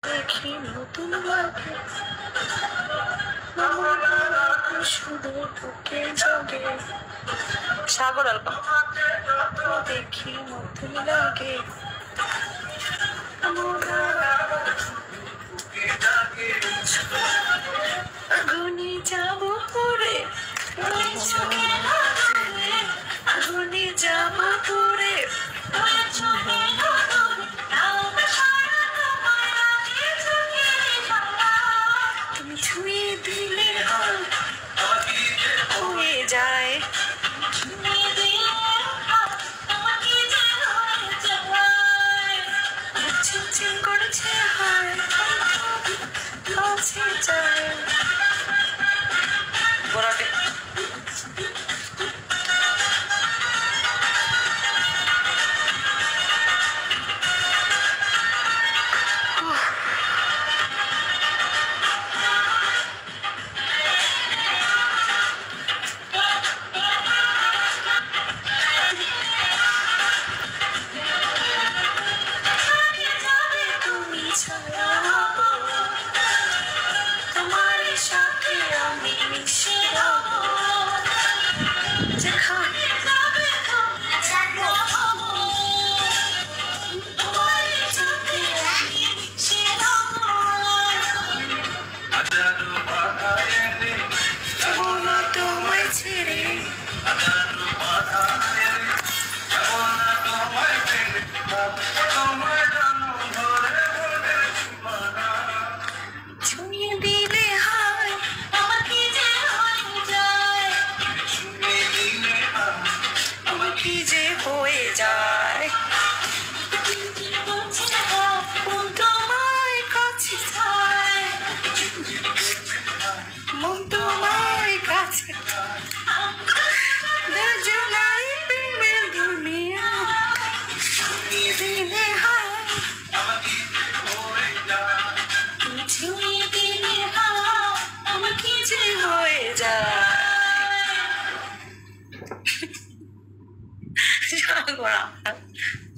দেখি নতুন লাগে শুধু বুকে জাগে সাগর অ্যালবাম দেখি নতুন লাগে আগুনে যাব পরে আগুনে যাব পরে তুমি ছুঁয়ে দিলে হয়ে যায় চিনচিন করেছে হায় কাছে যায় গোড়াটে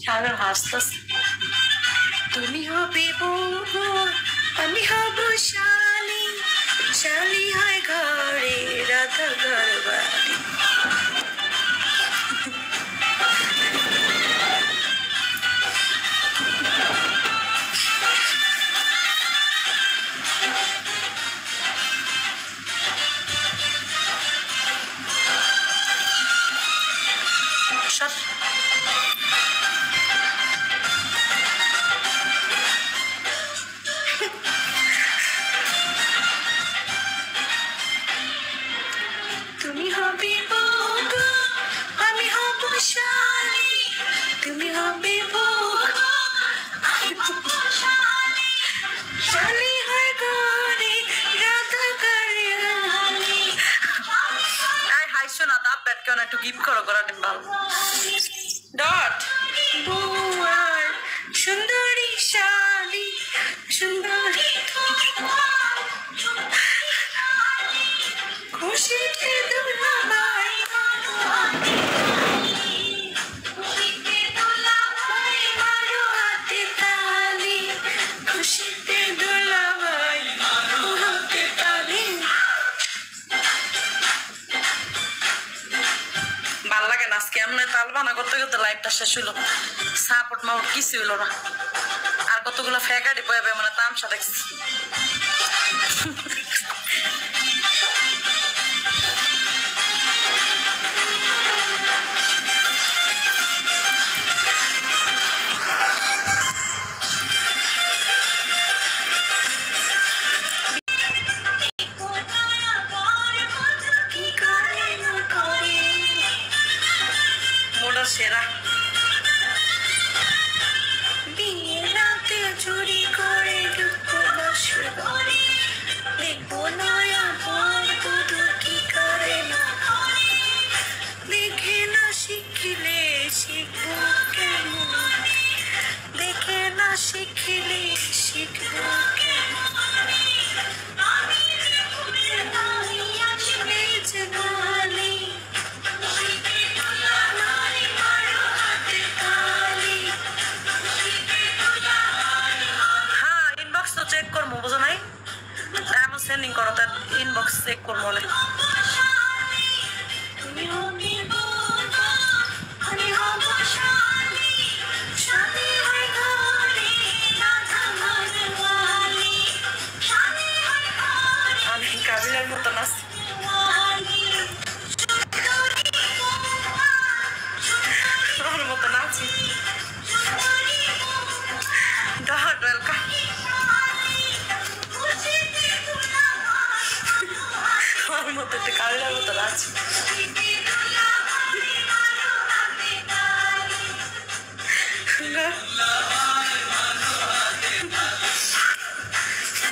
সাগর হাসতেছে তুমি হবে বউ আমি হব শালি শালি হয় ঘরে রাধা ঘর বাড়ি তুমি হবে বউ আমি হব শালি তুমি হবে বউ শালি হয় ঘরে রাধা ঘরে হাইছো না তাপ ব্যাট কেন একটু গিফট করো করাটা ভালো ডট বউয়ার সুন্দরী শালি সুন্দরী খুশিতে দুলাভাই খুশিতে দুলাভাই মারো হাতে তালি খুশিতে দুলাভাই মারো হাতে তালি ভাল লাগে না আজকে এমন তাল বানা করতে করতে লাইভটা শেষ হইলো সাপোর্ট মাউট কিছু হইলো না আর কতগুলো ফ্যাকাটি বয়াবে মানে তামসা দেখছি সেরা বিয়ে রাতে চুরি করে ঢুকতে বসে সেন্ডিং করো, তার ইনবক্স চেক করবো বলে। আমি কাবিলার মতো নাচ মতো নাচি। Dot welcome. আমার মতো একটা কাবিলার মতো নাচি।